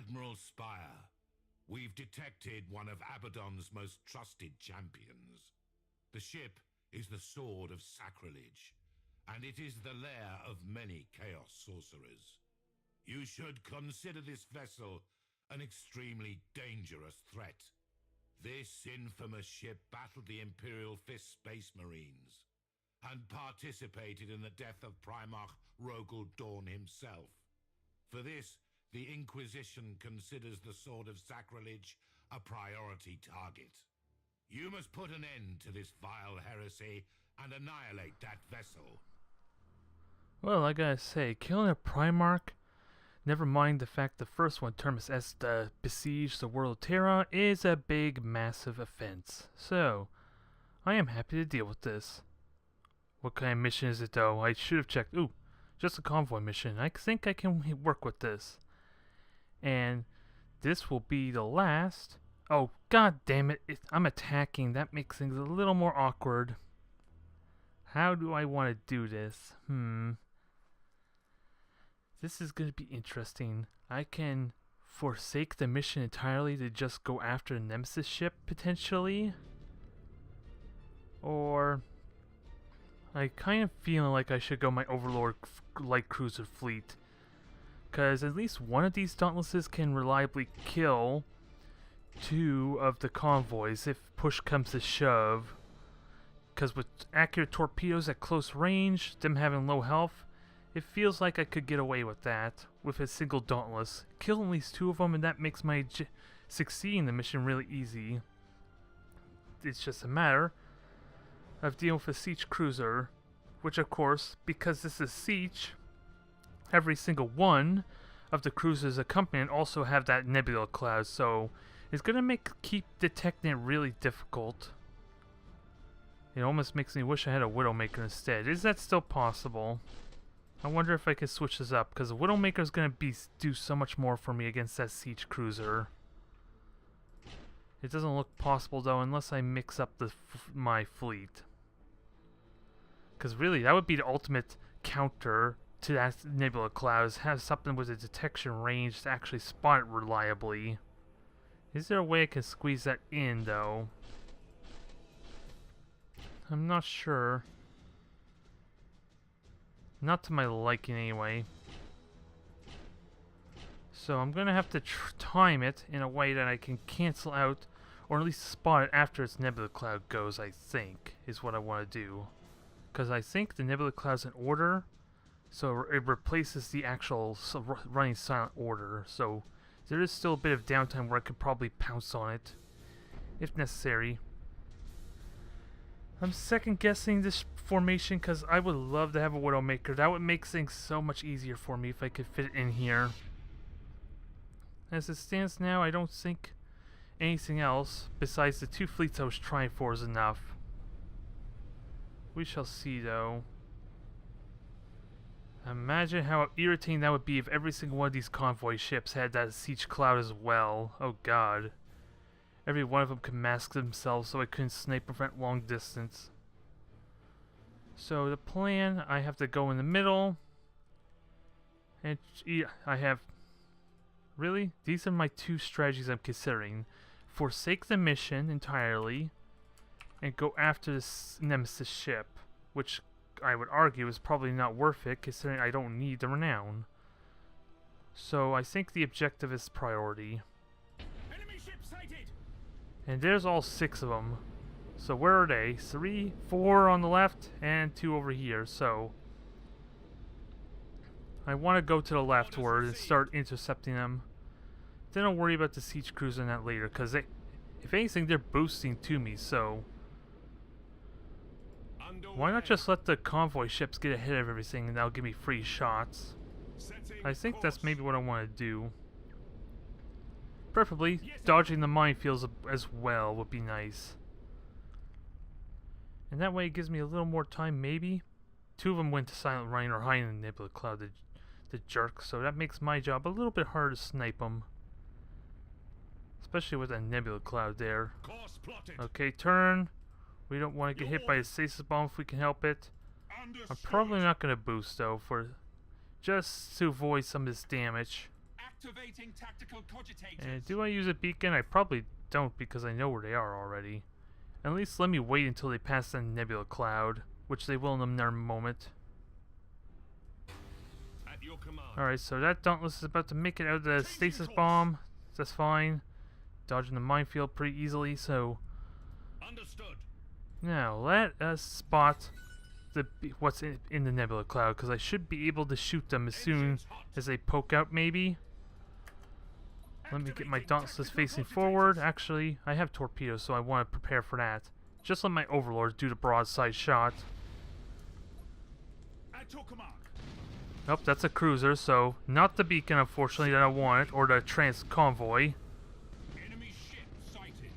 Admiral Spire, we've detected one of Abaddon's most trusted champions. The ship is the Sword of Sacrilege, and it is the lair of many Chaos Sorcerers. You should consider this vessel an extremely dangerous threat. This infamous ship battled the Imperial Fist Space Marines, and participated in the death of Primarch Rogel Dawn himself. For this, the Inquisition considers the Sword of Sacrilege a priority target. You must put an end to this vile heresy and annihilate that vessel. Well, I gotta say, killing a Primarch, never mind the fact the first one, Terminus Est, besieged the world of Terra, is a big, massive offense. So, I am happy to deal with this. What kind of mission is it though? I should have checked. Ooh, just a convoy mission. I think I can work with this. And this will be the last. Oh, god damn it. I'm attacking. That makes things a little more awkward. How do I want to do this? This is going to be interesting. I can forsake the mission entirely to just go after a Nemesis ship, potentially. Or I kind of feel like I should go my Overlord light cruiser fleet. Because at least one of these Dauntlesses can reliably kill 2 of the convoys if push comes to shove. Because with accurate torpedoes at close range, them having low health, it feels like I could get away with that with a single Dauntless. Kill at least 2 of them and that makes my succeeding the mission really easy. It's just a matter of dealing with a siege cruiser, which of course, because this is siege, every single one of the cruisers accompanying also have that nebula cloud, so it's gonna keep detecting it really difficult. It almost makes me wish I had a Widowmaker instead. Is that still possible? I wonder if I can switch this up, because the Widowmaker is gonna do so much more for me against that siege cruiser. It doesn't look possible though unless I mix up my fleet. Because really, that would be the ultimate counter to that nebula cloud, is have something with a detection range to actually spot it reliably. Is there a way I can squeeze that in, though? I'm not sure. Not to my liking, anyway. So I'm gonna have to time it in a way that I can cancel out, or at least spot it after its nebula cloud goes, I think, is what I want to do. Because I think the nebula cloud's in order, so it replaces the actual running silent order, so there is still a bit of downtime where I could probably pounce on it, if necessary. I'm second guessing this formation because I would love to have a Widowmaker. That would make things so much easier for me if I could fit it in here. As it stands now, I don't think anything else besides the 2 fleets I was trying for is enough. We shall see though. Imagine how irritating that would be if every single one of these convoy ships had that siege cloud as well. Oh god. Every one of them could mask themselves so I couldn't snipe them from long distance. So the plan, I have to go in the middle. And I have... Really? These are my 2 strategies I'm considering. Forsake the mission entirely and go after this Nemesis ship, which I would argue is probably not worth it considering I don't need the renown. So I think the objective is priority. Enemy ship sighted. And there's all 6 of them. So where are they? 3, 4 on the left, and 2 over here. So I want to go to the leftward and start intercepting them. Then I'll worry about the siege cruiser and that later, because if anything, they're boosting to me, so why not just let the convoy ships get ahead of everything and that'll give me free shots? I think that's maybe what I want to do. Preferably, dodging the minefields as well would be nice. And that way it gives me a little more time, maybe. 2 of them went to Silent Rain or hiding in the Nebula Cloud, the jerk, so that makes my job a little bit harder to snipe them. Especially with that Nebula Cloud there. Okay, turn. We don't want to get hit by a stasis bomb if we can help it. I'm probably not going to boost though, for just to avoid some of this damage. Activating tactical cogitators. And do I use a beacon? I probably don't because I know where they are already. At least let me wait until they pass the nebula cloud, which they will in a moment. At your command. Alright, so that Dauntless is about to make it out of the stasis bomb. That's fine. Dodging the minefield pretty easily, so... Understood. Now, let us spot what's in the nebula cloud, because I should be able to shoot them as soon as they poke out, maybe. Let me get my Dauntless facing forward. Actually, I have torpedoes, so I want to prepare for that. Just let my Overlords do the broadside shot. At your command. Nope, that's a cruiser, so not the beacon, unfortunately, that I wanted, or the trans convoy. Enemy ship sighted.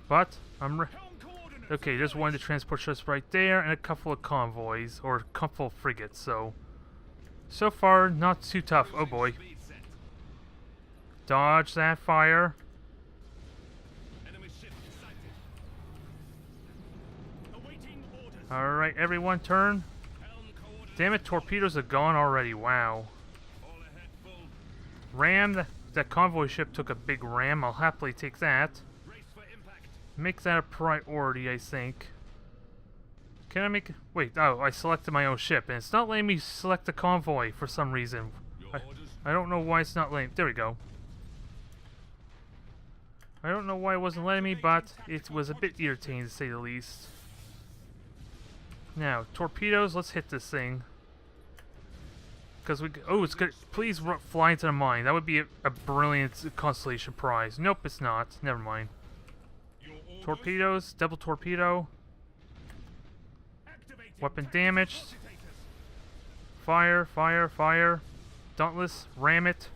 But I'm Helm coordinates. okay. There's one of the transport ships right there, and a couple of convoys or a couple of frigates. So far, not too tough. Oh boy, Speed set. dodge that fire. Enemy ship sighted. Awaiting orders. All right, everyone, turn. Helm coordinates. Damn it, torpedoes are gone already. Wow. All ahead full. Ram, that convoy ship took a big ram. I'll happily take that. Race for impact. Make that a priority, I think. Can I make... Wait, oh, I selected my own ship, and it's not letting me select the convoy for some reason. Your orders. I don't know why it's not letting... There we go. I don't know why it wasn't letting me, but it was a bit irritating to say the least. Now, torpedoes, let's hit this thing. Because we... Oh, it's good. Please fly into the mine. That would be a brilliant constellation prize. Nope, it's not. Never mind. Your orders. Torpedoes, double torpedo. Activating Weapon tactical damaged. cogitators. Fire, fire, fire. Dauntless, ram it.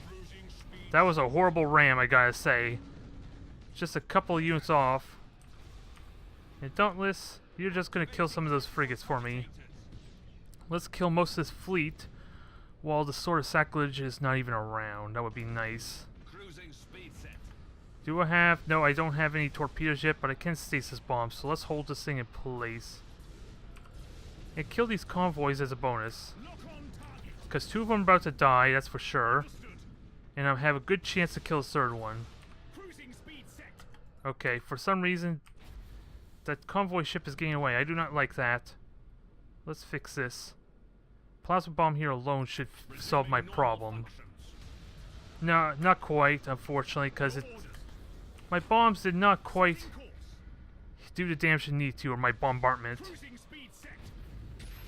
Cruising speed. That was a horrible ram, I gotta say. Just a couple units off. And Dauntless, you're just gonna kill some of those frigates for me. Let's kill most of this fleet while the Sword of Sacrilege is not even around. That would be nice. Cruising speed set. Do I have... No, I don't have any torpedoes yet, but I can stasis bombs, so let's hold this thing in place. And kill these convoys as a bonus. Lock on target. Because two of them are about to die, that's for sure. Understood. And I have a good chance to kill the third one. Cruising speed set. Okay, for some reason, that convoy ship is getting away. I do not like that. Let's fix this. Plasma bomb here alone should solve my Resuming normal problem. functions. No, not quite, unfortunately, because Your orders. my bombs did not quite In course. do the damage it need to, or my bombardment. Cruising speed set.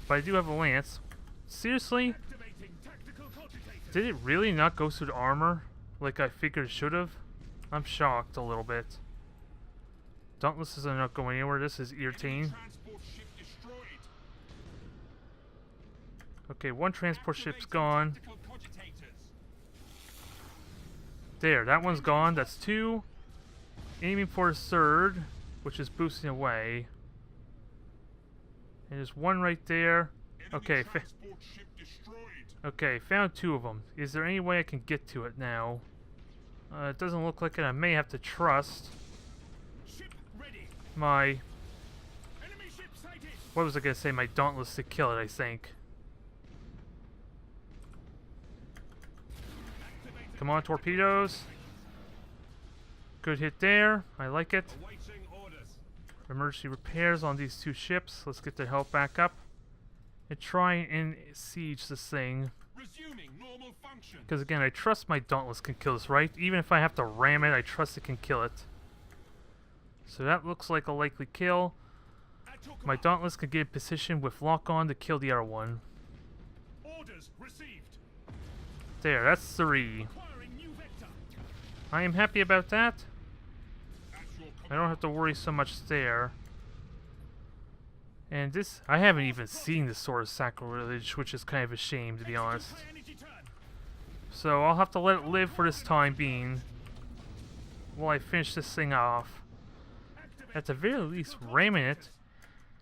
But I do have a lance. Seriously? Activating tactical cogitators. Did it really not go through the armor like I figured it should have? I'm shocked a little bit. Dauntlesses are not going anywhere. This is Enemy irritating. transport ship destroyed. Okay, one transport ship's Activating gone. tactical cogitators. There, that one's gone. That's two. Aiming for a third, which is boosting away. And there's one right there. Enemy Okay, transport ship destroyed. okay, found two of them. Is there any way I can get to it now? It doesn't look like it. I may have to trust Ship ready. my... Enemy ship sighted. What was I going to say? My Dauntless to kill it, I think. Activating Come on, torpedoes. Good hit there. I like it. awaiting orders. Emergency repairs on these two ships. Let's get their health back up. And try and siege this thing. Resuming normal function. Because again, I trust my Dauntless can kill this, right? Even if I have to ram it, I trust it can kill it. So that looks like a likely kill. At your My command. Dauntless can get in position with lock on to kill the other one. Orders received. There, that's three. Acquiring new vector. I am happy about that. At your I command. don't have to worry so much there. And this, I haven't even seen the Sword of Sacrilege, which is kind of a shame, to be honest. Execute high energy turn. So I'll have to let it live for this time being, while I finish this thing off. Activate At the very least, ramming it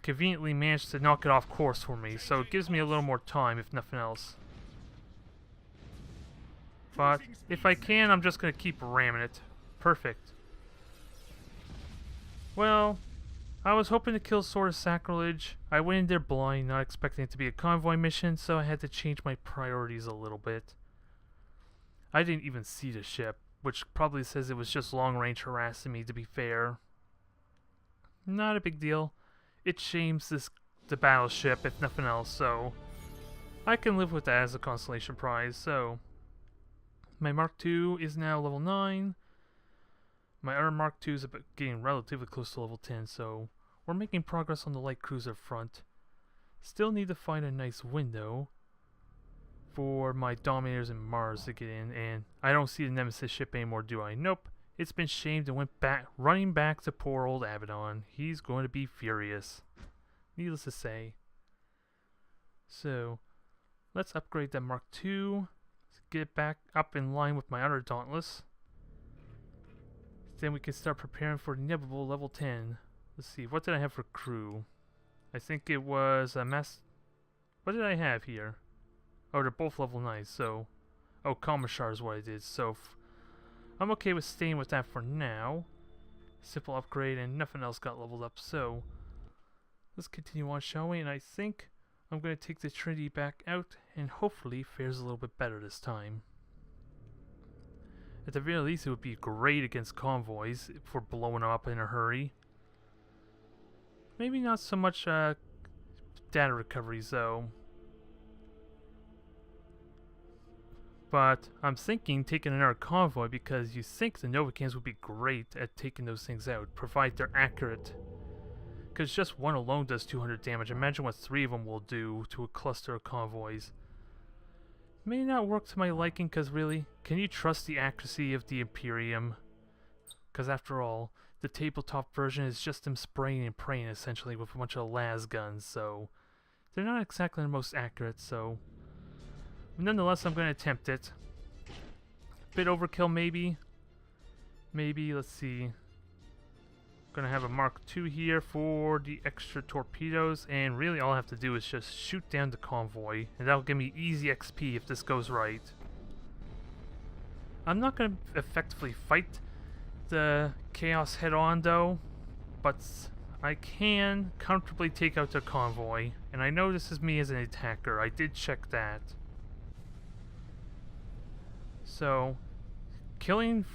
conveniently managed to knock it off course for me, so it gives me a little more time, if nothing else. But if I can, I'm just going to keep ramming it. Perfect. Well, I was hoping to kill Sword of Sacrilege. I went in there blind, not expecting it to be a convoy mission, so I had to change my priorities a little bit. I didn't even see the ship, which probably says it was just long-range harassing me, to be fair. Not a big deal. It shames the battleship, if nothing else, so I can live with that as a consolation prize. So my Mark II is now level 9. My other Mark II is getting relatively close to level 10, so we're making progress on the light cruiser front. Still need to find a nice window for my Dominators and Mars to get in, and I don't see the Nemesis ship anymore, do I? Nope. It's been shamed and went back, running back to poor old Abaddon. He's going to be furious. Needless to say. So, let's upgrade that Mark II. Get it back up in line with my other Dauntless. Then we can start preparing for the inevitable level 10. Let's see, what did I have for crew? I think it was a mass... What did I have here? Oh, they're both level 9, so... Oh, Commissar is what I did, so... I'm okay with staying with that for now. Simple upgrade and nothing else got leveled up, so... Let's continue on, shall we? And I think I'm going to take the Trinity back out and hopefully fares a little bit better this time. At the very least, it would be great against convoys for blowing them up in a hurry. Maybe not so much data recoveries, though. But I'm thinking taking another convoy because you think the Novacans would be great at taking those things out, provided they're accurate. Because just one alone does 200 damage. Imagine what 3 of them will do to a cluster of convoys. May not work to my liking, because really, can you trust the accuracy of the Imperium? Because after all, the tabletop version is just them spraying and praying essentially with a bunch of las guns, so they're not exactly the most accurate, so nonetheless I'm going to attempt it. Bit overkill maybe. Maybe, let's see. Gonna have a Mark II here for the extra torpedoes, and really all I have to do is just shoot down the convoy, and that'll give me easy XP if this goes right. I'm not gonna effectively fight the Chaos head-on though, but I can comfortably take out the convoy, and I know this is me as an attacker. I did check that. So, killing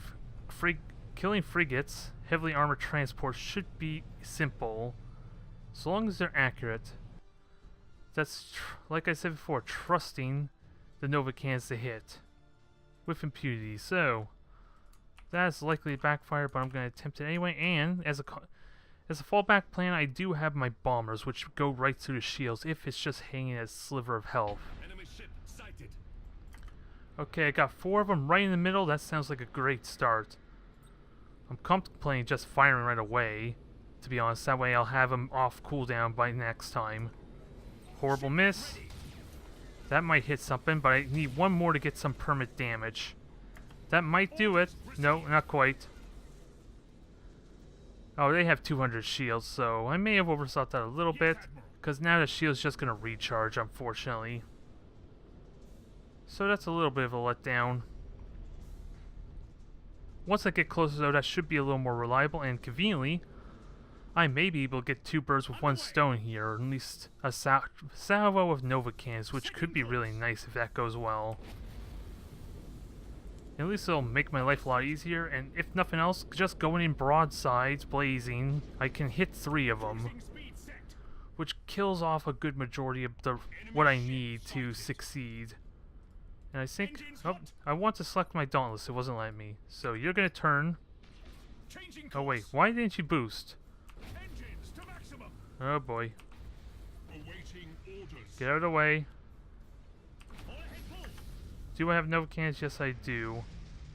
frigates, heavily armored transports should be simple, so long as they're accurate. That's, like I said before, trusting the Novacans to hit with impunity. So that's likely to backfire, but I'm going to attempt it anyway. And as a fallback plan, I do have my bombers, which go right through the shields if it's just hanging a sliver of health. Enemy ship sighted. Okay, I got 4 of them right in the middle. That sounds like a great start. I'm contemplating just firing right away, to be honest. That way I'll have them off cooldown by next time. Horrible miss. That might hit something, but I need 1 more to get some permanent damage. That might do it. No, not quite. Oh, they have 200 shields, so I may have overthought that a little bit, because now the shield's just going to recharge, unfortunately. So that's a little bit of a letdown. Once I get closer though, that should be a little more reliable, and conveniently, I may be able to get 2 birds with 1 stone here, or at least a salvo of Novacans, which could be really nice if that goes well. At least it'll make my life a lot easier, and if nothing else, just going in broadsides, blazing, I can hit 3 of them, which kills off a good majority of what I need to succeed. And I think, oh, I want to select my Dauntless, it wasn't letting me. So you're going to turn. Oh wait, why didn't you boost? Oh boy. Get out of the way. Do I have Novacans? Yes I do.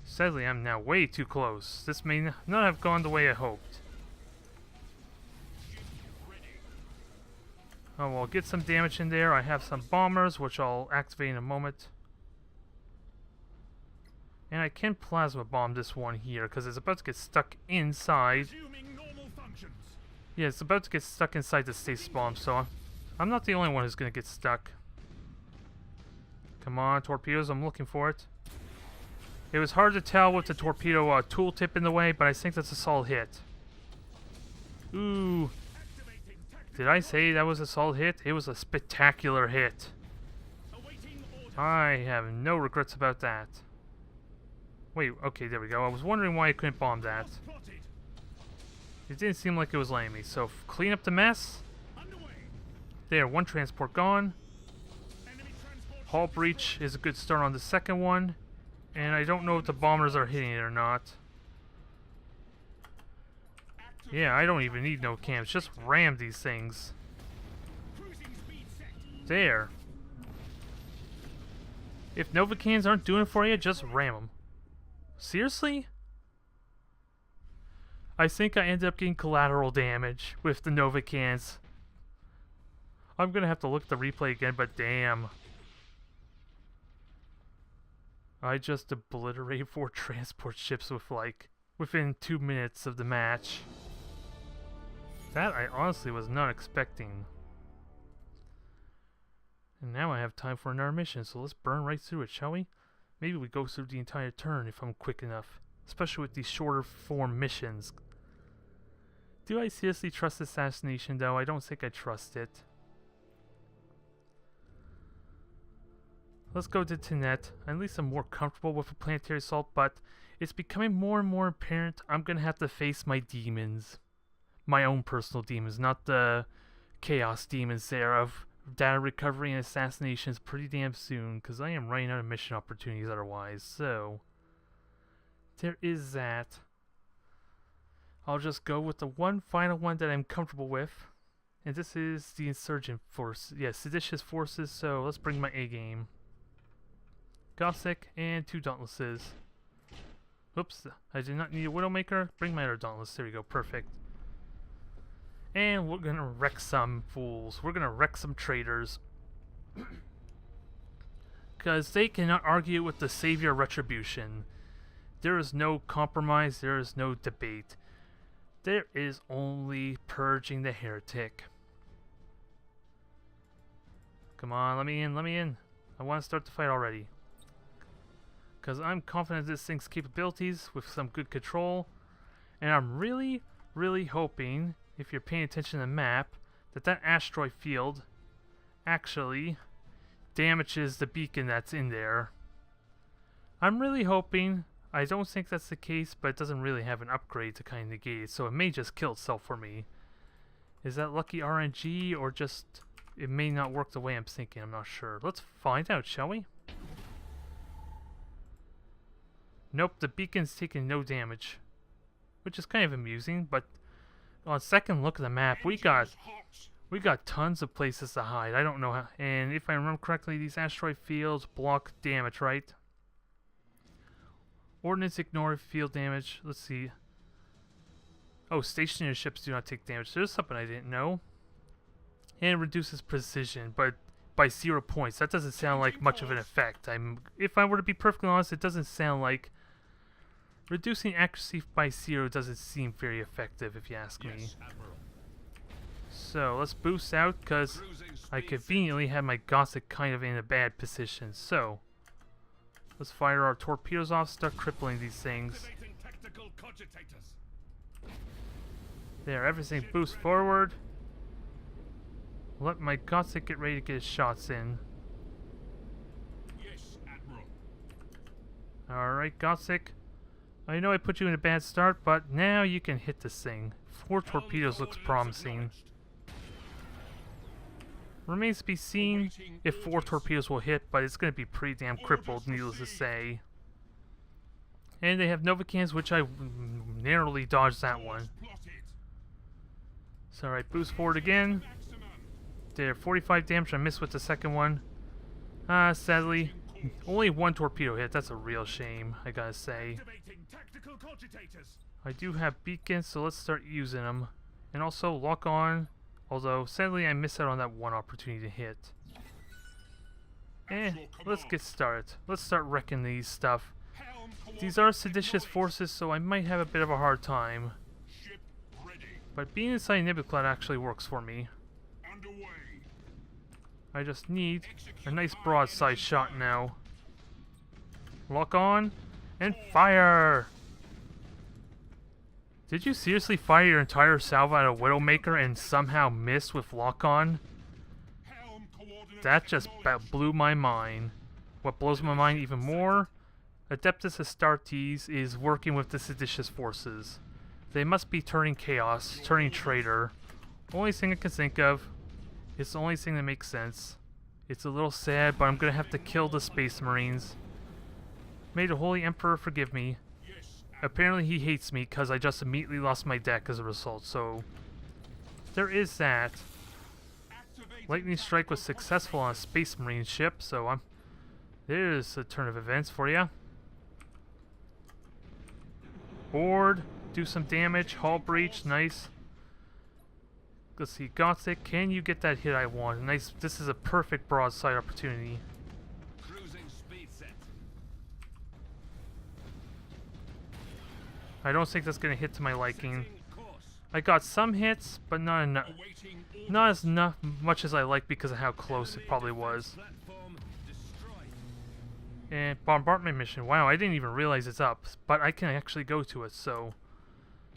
Sadly, I'm now way too close. This may not have gone the way I hoped. Oh well, get some damage in there. I have some bombers, which I'll activate in a moment. And I can plasma bomb this one here, because it's about to get stuck inside. Yeah, it's about to get stuck inside the stasis bomb, so I'm not the only one who's going to get stuck. Come on, torpedoes, I'm looking for it. It was hard to tell with the torpedo tooltip in the way, but I think that's a solid hit. Ooh. Did I say that was a solid hit? It was a spectacular hit. I have no regrets about that. Wait, okay, there we go. I was wondering why I couldn't bomb that. Lost plotted. It didn't seem like it was letting me. So clean up the mess. Underway. There, one transport gone. Enemy transport Hull ship breach is a good start on the second one. And I don't know if the bombers are hitting it or not. Yeah, I don't even need no camps. Just ram these things. cruising speed set. There. If Novacans aren't doing it for you, just ram them. Seriously? I think I ended up getting collateral damage with the Novacans. I'm gonna have to look at the replay again, but damn. I just obliterated 4 transport ships with within 2 minutes of the match. That I honestly was not expecting. And now I have time for another mission, so let's burn right through it, shall we? Maybe we go through the entire turn if I'm quick enough. Especially with these shorter form missions. Do I seriously trust assassination though? I don't think I trust it. Let's go to Tenet. At least I'm more comfortable with a planetary assault, but it's becoming more and more apparent I'm gonna have to face my demons. My own personal demons, not the chaos demons there of data recovery and assassinations pretty damn soon, because I am running out of mission opportunities otherwise, so there is that. I'll just go with the one final one that I'm comfortable with, and this is the insurgent force, seditious forces, so let's bring my A game. Gothic and 2 dauntlesses. Oops, I did not need a Widowmaker. Bring my other dauntless, there we go, perfect. And we're gonna wreck some fools. We're gonna wreck some traitors. Because they cannot argue with the savior retribution. There is no compromise, there is no debate. There is only purging the heretic. Come on, let me in, let me in. I want to start the fight already. Because I'm confident in this thing's capabilities with some good control. And I'm really, really hoping, if you're paying attention to the map, that asteroid field actually damages the beacon that's in there. I'm really hoping. I don't think that's the case, but it doesn't really have an upgrade to kind of negate it, so it may just kill itself for me. Is that lucky RNG, or just it may not work the way I'm thinking? I'm not sure. Let's find out, shall we? Nope, the beacon's taking no damage, which is kind of amusing, but on second look at the map, we got tons of places to hide. I don't know how, and if I remember correctly, these asteroid fields block damage, right? Ordnance ignore field damage. Let's see. Oh, stationary ships do not take damage. There's something I didn't know. And it reduces precision, but by 0 points. That doesn't sound like much of an effect. If I were to be perfectly honest, it doesn't sound like reducing accuracy by 0 doesn't seem very effective, if you ask me. So let's boost out, because I conveniently had my Gothic kind of in a bad position. So let's fire our torpedoes off, start crippling these things. There, everything boosts forward. Let my Gothic get ready to get his shots in. Yes, Admiral. Alright, Gothic. I know I put you in a bad start, but now you can hit this thing. 4 torpedoes looks promising. Remains to be seen if 4 torpedoes will hit, but it's going to be pretty damn crippled, needless to say. And they have Novacans, which I narrowly dodged that one. So alright, boost forward again. There, 45 damage. I missed with the second one. Sadly, only 1 torpedo hit. That's a real shame, I gotta say. I do have beacons, so let's start using them. And also lock on. Although, sadly, I missed out on that 1 opportunity to hit. Let's get started. Let's start wrecking these stuff. These are seditious forces, so I might have a bit of a hard time. But being inside Nebula actually works for me. I just need a nice broadside shot now. Lock on and fire! Did you seriously fire your entire salvo at a Widowmaker and somehow miss with lock on? That just blew my mind. What blows my mind even more Adeptus Astartes is working with the seditious forces. They must be turning chaos, turning traitor. Only thing I can think of. It's the only thing that makes sense. It's a little sad, but I'm gonna have to kill the Space Marines. May the Holy Emperor forgive me. Apparently he hates me because I just immediately lost my deck as a result, so... there is that. Lightning Strike was successful on a Space Marine ship, so there's a turn of events for you. Board, do some damage, hull breach, nice. Let's see, Gothic, can you get that hit I want? Nice, this is a perfect broadside opportunity. Cruising speed set. I don't think that's going to hit to my liking. Setting course. I got some hits, but not enough. Awaiting orders. Not as much as I like because of how close it probably was. Platform destroyed. And bombardment mission. Wow, I didn't even realize it's up, but I can actually go to it. So,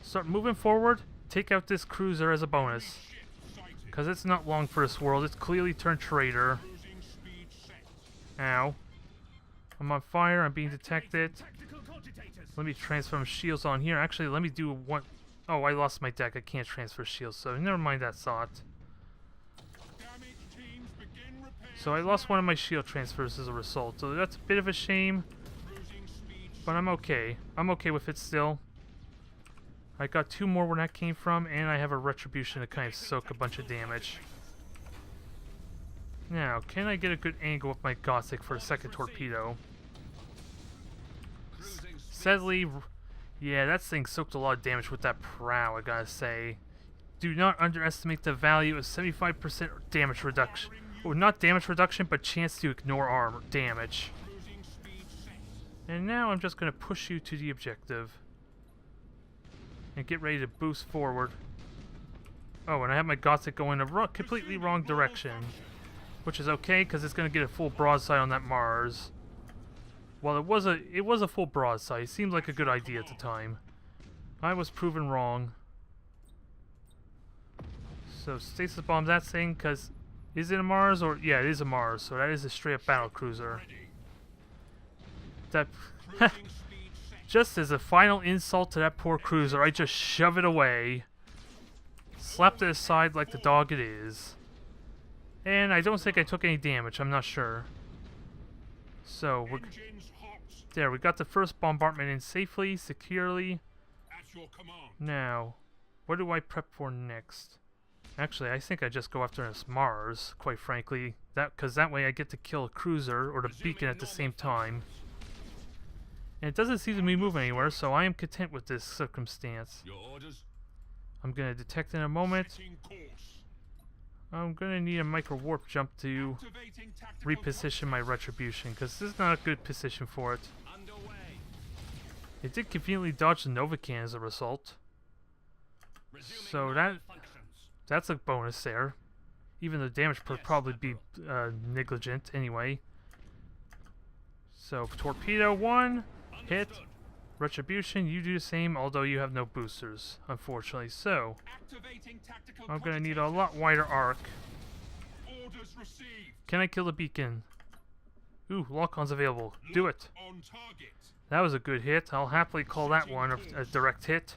start moving forward. Take out this cruiser as a bonus, Ship sighted. because it's not long for this world. It's clearly turned traitor. Cruising speed set. Ow! I'm on fire. I'm being detected. Tactical cogitators. Let me transfer some shields on here. Actually, let me do one. Oh, I lost my deck. I can't transfer shields, so never mind that thought. Damage teams begin repairs. So I lost one of my shield transfers as a result. So that's a bit of a shame, Cruising speed but I'm okay. I'm okay with it still. I got 2 more where that came from, and I have a retribution to kind of soak a bunch of damage. Now, can I get a good angle with my Gothic for a second torpedo? cruising speed. Sadly, yeah, that thing soaked a lot of damage with that prow, I gotta say. Do not underestimate the value of 75% damage reduction. Well, not damage reduction, but chance to ignore armor damage. Cruising speed set. And now I'm just gonna push you to the objective. And get ready to boost forward. Oh, and I have my Gothic going in a completely wrong direction. Which is okay, because it's going to get a full broadside on that Mars. Well, it was a full broadside. It seemed like a good idea at the time. I was proven wrong. So, stasis bomb that thing, because... is it a Mars? Or yeah, it is a Mars, so that is a straight-up battle cruiser. That... Cruising speed set. Just as a final insult to that poor cruiser, I just shove it away. Slapped it aside like the dog it is. And I don't think I took any damage, I'm not sure. So, Engines hot. there, we got the first bombardment in safely, securely. At your command. Now, what do I prep for next? Actually, I think I just go after this Mars, quite frankly. Because that way I get to kill a cruiser or the beacon at the same time. And it doesn't seem to be moving anywhere, so I am content with this circumstance. Your orders. I'm going to detect in a moment. Setting course. I'm going to need a micro warp jump to Activating tactical reposition my retribution, because this is not a good position for it. underway. It did conveniently dodge the Novacan as a result. Resuming So normal functions. that's a bonus there. Even though damage would probably be negligent anyway. So, torpedo 1, hit. Understood. Retribution, you do the same, although you have no boosters, unfortunately. So, Activating tactical I'm going to need a cogitators. lot wider arc. Orders received. Can I kill the beacon? Ooh, lock-on's available. Do it. On target. That was a good hit. I'll happily call that one a direct hit.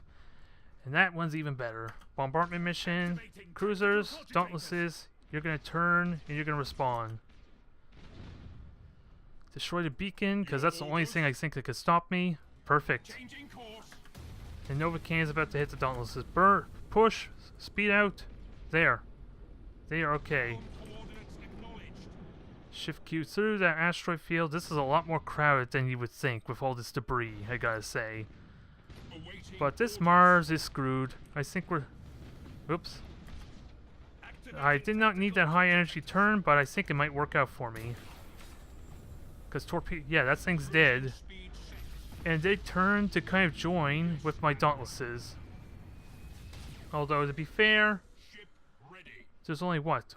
And that one's even better. Bombardment mission, cruisers, dauntlesses. You're going to turn and you're going to respawn. Destroy the beacon, because that's the only thing I think that could stop me. Perfect. Changing course. And Novacan is about to hit the dauntlesses. Burn, push, speed out. There. They are okay. Home coordinates acknowledged. Shift Q through that asteroid field. This is a lot more crowded than you would think with all this debris, I gotta say. Awaiting But this orders. Mars is screwed. I think we're... Oops. Activating I did not need that tactical high energy turn, but I think it might work out for me. Because torpedo... yeah, that thing's dead. speed set. And they turned to kind of join with my dauntlesses. Although, to be fair, Ship ready. there's only what?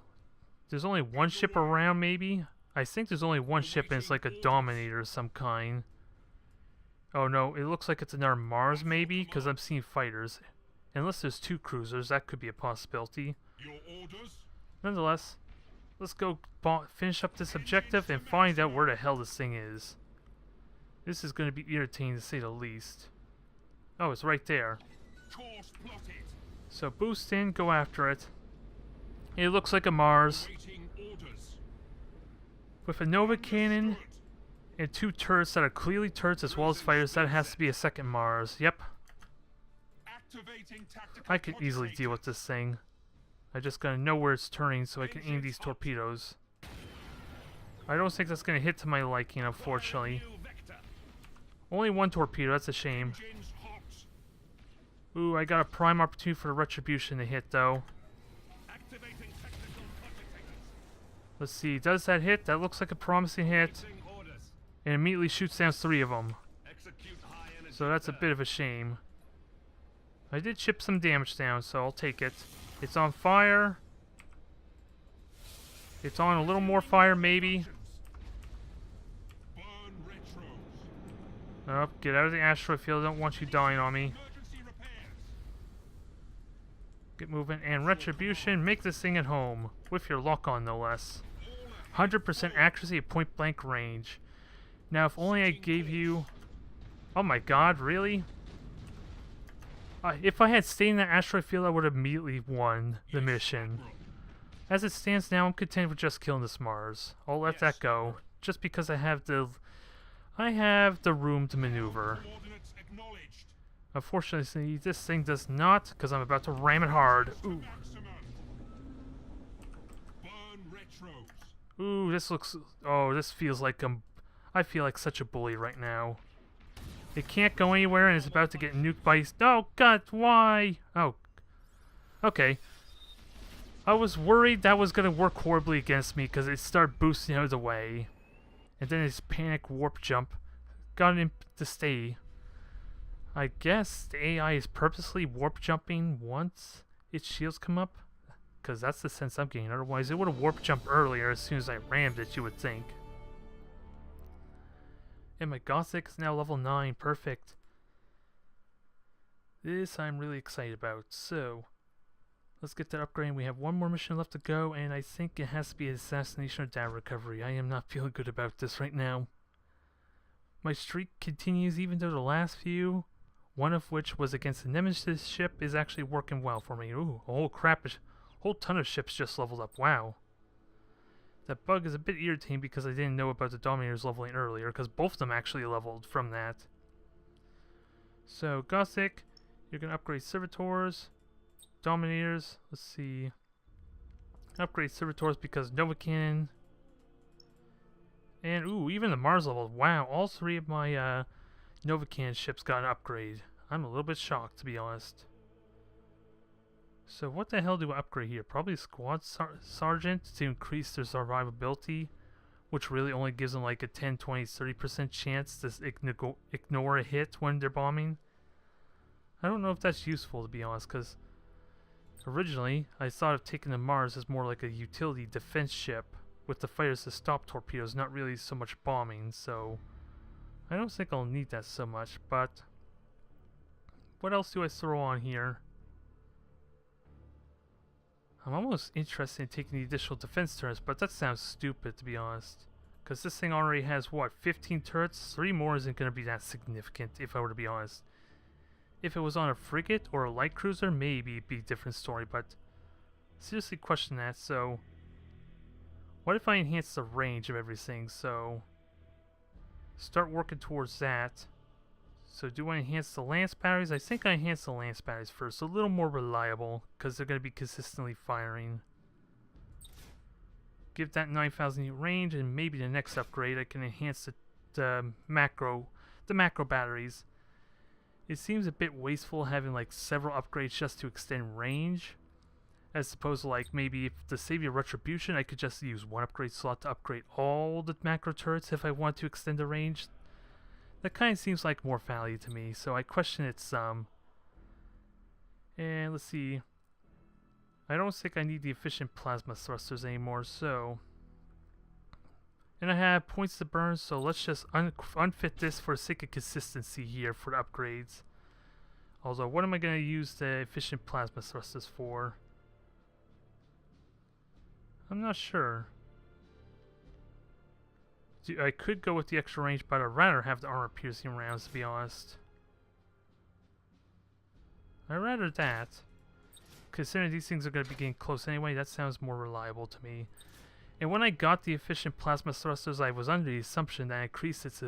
There's only one ship around, maybe? I think there's only one ship and it's like a Dominator of some kind. Oh no, it looks like it's another Mars maybe, because I'm seeing fighters. Unless there's 2 cruisers, that could be a possibility. Your orders. Nonetheless, let's go finish up this objective and find out where the hell this thing is. This is going to be irritating to say the least. Oh, it's right there. Course plotted. So boost in, go after it. It looks like a Mars. Awaiting orders. With a Nova Cannon Understood. and 2 turrets that are clearly turrets as well as fighters, that has to be a second Mars. Yep. Activating tactical I can easily deal with this thing. I just gotta know where it's turning so I can aim these torpedoes. I don't think that's gonna hit to my liking, unfortunately. New vector. Only 1 torpedo, that's a shame. Engines hot. Ooh, I got a prime opportunity for the Retribution to hit though. Activating tactical cogitators. Let's see, does that hit? That looks like a promising hit. Awaiting orders. And immediately shoots down 3 of them. Execute high energy. So that's a burn. bit of a shame. I did chip some damage down, so I'll take it. It's on fire. It's on a little more fire, maybe. Burn retros. Oh, get out of the asteroid field. I don't want you dying on me. Emergency repairs. Get moving. And Retribution, make this thing at home. With your lock on, no less. 100% accuracy at point blank range. Now, if only I gave you... Oh my god, really? If I had stayed in that asteroid field, I would have immediately won the mission. As it stands now, I'm content with just killing this Mars. I'll let that go, just because I have the room to maneuver. Coordinates acknowledged. Unfortunately, this thing does not, because I'm about to ram it hard. Ooh, Maximum. Burn retros. ooh, this looks. Oh, this feels like I feel like such a bully right now. It can't go anywhere, and it's about to get nuked by. Oh God, why? Oh, okay. I was worried that was gonna work horribly against me because it started boosting out of the way, and then its panic warp jump got him to stay. I guess the AI is purposely warp jumping once its shields come up, because that's the sense I'm getting. Otherwise, it would have warp jumped earlier as soon as I rammed it, you would think. And my Gothic is now level 9. Perfect. This I'm really excited about. So, let's get that upgrade. We have 1 more mission left to go, and I think it has to be Assassination or Data Recovery. I am not feeling good about this right now. My streak continues even though the last few, one of which was against the Nemesis ship, is actually working well for me. Ooh, a whole whole ton of ships just leveled up. Wow. That bug is a bit irritating because I didn't know about the Dominators leveling earlier, because both of them actually leveled from that. So, Gothic, you're going to upgrade Servitors, Dominators, let's see. Upgrade Servitors because Nova Cannon. And, ooh, even the Mars leveled. Wow, all 3 of my Nova Cannon ships got an upgrade. I'm a little bit shocked, to be honest. So what the hell do I upgrade here? Probably Squad Sergeant to increase their survivability, which really only gives them like a 10, 20, 30% chance to ignore a hit when they're bombing. I don't know if that's useful, to be honest, because originally I thought of taking the Mars as more like a utility defense ship with the fighters to stop torpedoes, not really so much bombing, so I don't think I'll need that so much. But what else do I throw on here? I'm almost interested in taking the additional defense turrets, but that sounds stupid, to be honest. Because this thing already has, what, 15 turrets? 3 more isn't going to be that significant, if I were to be honest. If it was on a frigate or a light cruiser, maybe it'd be a different story, but seriously question that. So, what if I enhance the range of everything? So, start working towards that. So do I enhance the lance batteries? I think I enhance the lance batteries first. A little more reliable, because they're going to be consistently firing. Give that 9,000 unit range, and maybe the next upgrade I can enhance the macro batteries. It seems a bit wasteful having like several upgrades just to extend range, as opposed to like maybe if to save your Retribution, I could just use 1 upgrade slot to upgrade all the macro turrets if I want to extend the range. That kind of seems like more value to me, so I question it some. And let's see. I don't think I need the efficient plasma thrusters anymore, so... And I have points to burn, so let's just unfit this for the sake of consistency here for the upgrades. Although, what am I going to use the efficient plasma thrusters for? I'm not sure. I could go with the extra range, but I'd rather have the armor-piercing rounds, to be honest. I'd rather that. Considering these things are going to be getting close anyway, that sounds more reliable to me. And when I got the efficient plasma thrusters, I was under the assumption that it increased its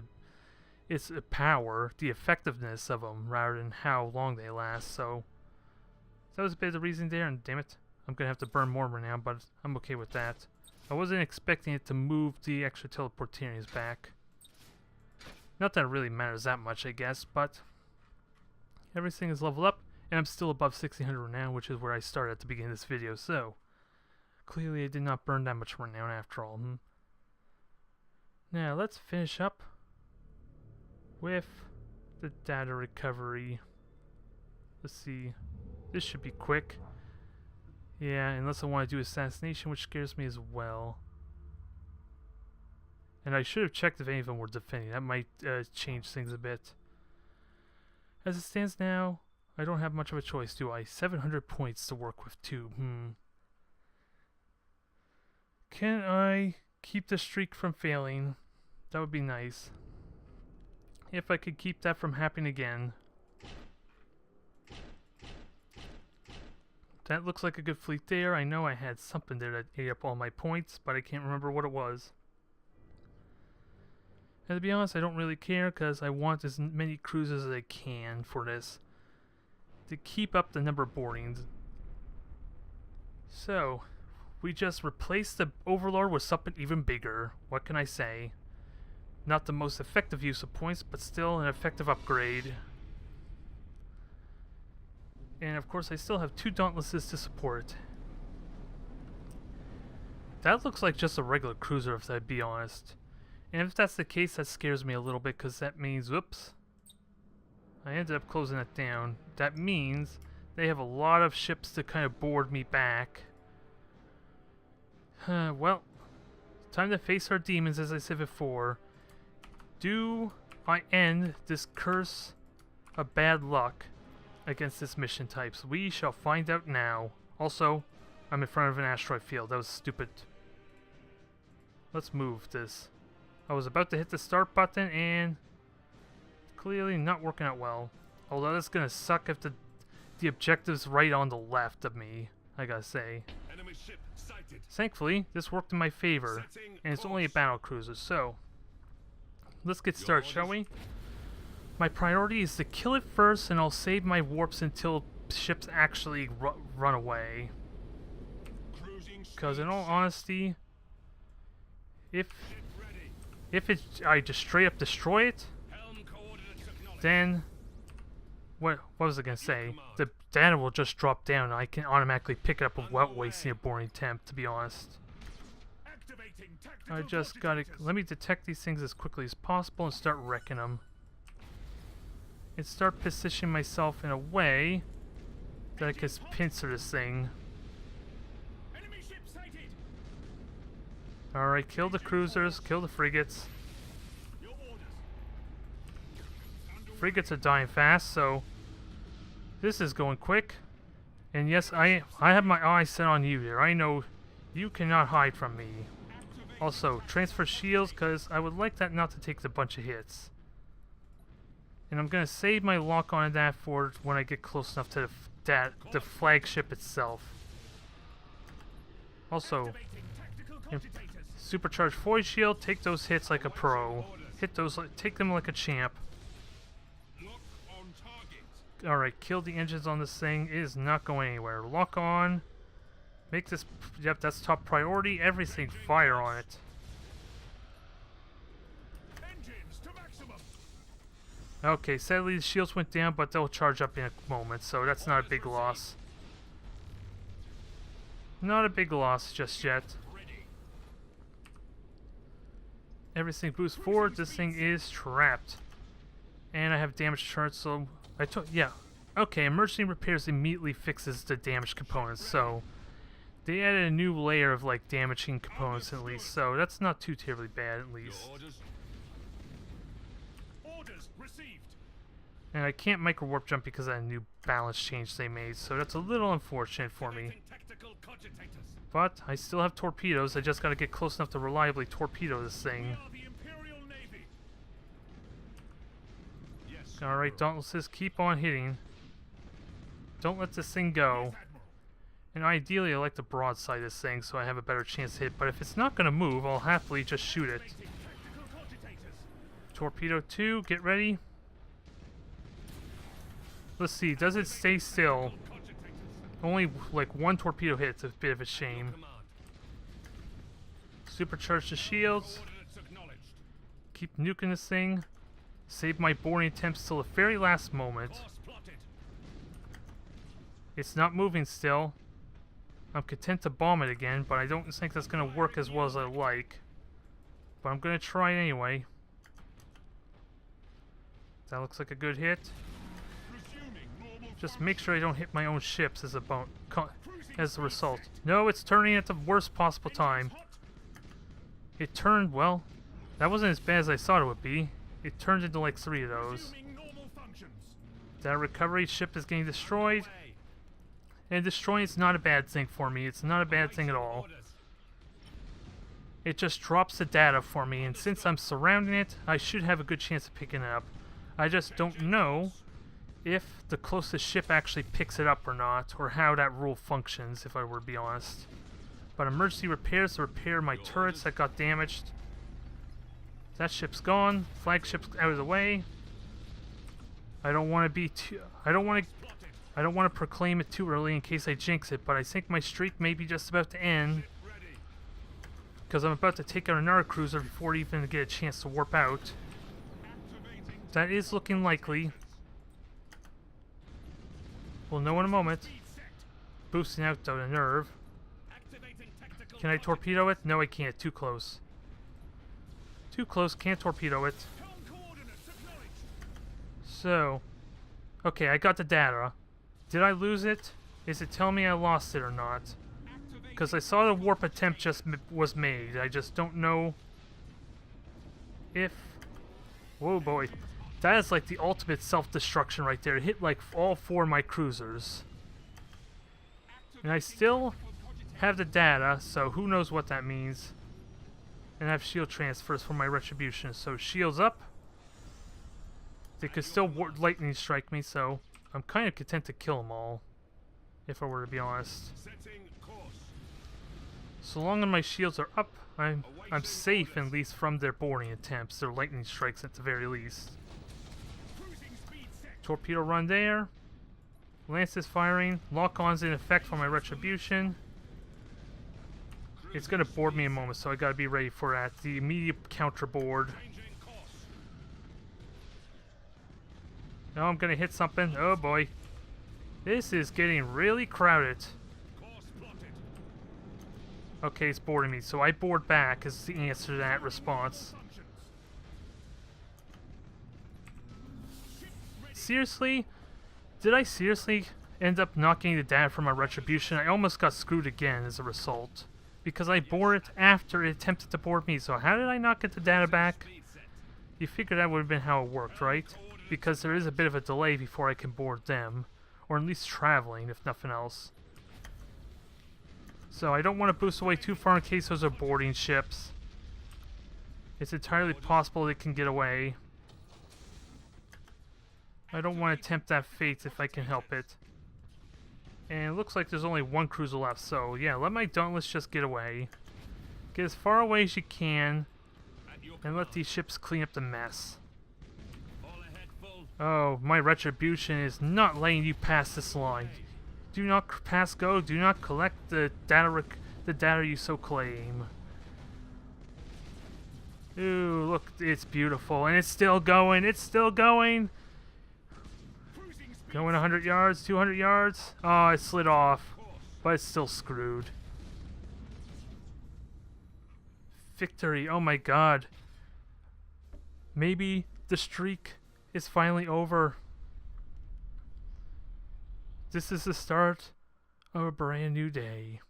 power, the effectiveness of them, rather than how long they last. So that was a bit of the reason there, and damn it, I'm going to have to burn more now, but I'm okay with that. I wasn't expecting it to move the extra teleportarians back. Not that it really matters that much, I guess, but everything is leveled up, and I'm still above 1600 now, which is where I started at the beginning of this video, so clearly I did not burn that much renown after all. Now, let's finish up with the data recovery. Let's see. This should be quick. Yeah, unless I want to do assassination, which scares me as well. And I should have checked if any of them were defending. That might change things a bit. As it stands now, I don't have much of a choice, do I? 700 points to work with, too. Can I keep the streak from failing? That would be nice. If I could keep that from happening again. That looks like a good fleet there. I know I had something there that ate up all my points, but I can't remember what it was. And to be honest, I don't really care, because I want as many cruisers as I can for this, to keep up the number of boardings. So, we just replaced the Overlord with something even bigger. What can I say? Not the most effective use of points, but still an effective upgrade. And of course I still have 2 Dauntlesses to support. That looks like just a regular cruiser, if I'd be honest. And if that's the case, that scares me a little bit, because that means, whoops, I ended up closing it down. That means they have a lot of ships to kind of board me back. Well, time to face our demons, as I said before. Do I end this curse of bad luck against this mission types? We shall find out now. Also, I'm in front of an asteroid field. That was stupid. Let's move this. I was about to hit the start button and clearly not working out well. Although that's gonna suck if the objective's right on the left of me, I gotta say. Enemy ship sighted. Thankfully, this worked in my favor, and it's only a battle cruiser, so let's get started, shall we? My priority is to kill it first, and I'll save my warps until ships actually run away. Because in all honesty, if I just straight up destroy it, then what was I gonna say? The data will just drop down, and I can automatically pick it up without wasting a boring temp, to be honest. I just gotta let me detect these things as quickly as possible and start wrecking them. And start positioning myself in a way that I can pincer this thing. Alright, kill the cruisers, kill the frigates. Frigates are dying fast, so this is going quick. And yes, I have my eyes set on you there. I know you cannot hide from me. Also, transfer shields, because I would like that not to take a bunch of hits. And I'm going to save my lock on that for when I get close enough to the flagship itself. Also, supercharged void shield, take those hits like a pro. Hit those, take them like a champ. Alright, kill the engines on this thing. It is not going anywhere. Lock on. Make this, yep, that's top priority. Everything fire on it. Okay, sadly the shields went down, but they'll charge up in a moment, so that's not a big loss. Not a big loss just yet. Everything boosts forward. This thing is trapped. And I have damage charts, so I took, yeah. Okay, emergency repairs immediately fixes the damaged components, so they added a new layer of like damaging components at least, so that's not too terribly bad at least. And I can't micro warp jump because of that new balance change they made, so that's a little unfortunate for me. But I still have torpedoes. I just gotta get close enough to reliably torpedo this thing. Alright, Dauntlesses, keep on hitting. Don't let this thing go. And ideally, I like to broadside this thing so I have a better chance to hit. But if it's not going to move, I'll happily just shoot it. Torpedo 2, get ready. Let's see, does it stay still? Only like one torpedo hit, it's a bit of a shame. Supercharge the shields. Keep nuking this thing. Save my boarding attempts till the very last moment. It's not moving still. I'm content to bomb it again, but I don't think that's going to work as well as I like. But I'm going to try it anyway. That looks like a good hit. Just make sure I don't hit my own ships as a result. No, it's turning at the worst possible time. It turned, well, that wasn't as bad as I thought it would be. It turned into like 3 of those. That recovery ship is getting destroyed. And destroying is not a bad thing for me. It's not a bad thing at all. It just drops the data for me, and since I'm surrounding it, I should have a good chance of picking it up. I just don't know if the closest ship actually picks it up or not, or how that rule functions, if I were to be honest. But emergency repairs to repair my turrets that got damaged. That ship's gone. Flagship's out of the way. I don't want to be too... I don't want to proclaim it too early in case I jinx it, but I think my streak may be just about to end. Because I'm about to take out another cruiser before it even get a chance to warp out. That is looking likely. We'll know in a moment. Boosting out the nerve. Can I torpedo it? No, I can't. Too close. Too close. Can't torpedo it. So, okay, I got the data. Did I lose it? Is it telling me I lost it or not? Because I saw the warp attempt just was made. I just don't know if... Whoa, boy. That is like the ultimate self-destruction right there. It hit like all 4 of my cruisers. And I still have the data, so who knows what that means. And I have shield transfers for my retribution. So shields up. They could still lightning strike me, so I'm kind of content to kill them all, if I were to be honest. So long as my shields are up, I'm safe at least from their boarding attempts, their lightning strikes at the very least. Torpedo run there. Lance is firing. Lock-on's in effect for my retribution. It's going to board me in a moment, so I got to be ready for that. The immediate counter board. Now I'm going to hit something. Oh boy. This is getting really crowded. Okay, it's boarding me, so I board back as the answer to that response. Seriously? Did I seriously end up not getting the data from my retribution? I almost got screwed again as a result. Because I boarded it after it attempted to board me, so how did I not get the data back? You figured that would have been how it worked, right? Because there is a bit of a delay before I can board them. Or at least traveling, if nothing else. So I don't want to boost away too far in case those are boarding ships. It's entirely possible they can get away. I don't want to tempt that fate if I can help it. And it looks like there's only 1 cruiser left, so yeah, let my Dauntless just get away. Get as far away as you can, and let these ships clean up the mess. Oh, my retribution is not letting you pass this line. Do not pass go, do not collect the data you so claim. Ooh, look, it's beautiful, and it's still going, it's still going! Going 100 yards, 200 yards. Oh, it slid off. But it's still screwed. Victory. Oh my god. Maybe the streak is finally over. This is the start of a brand new day.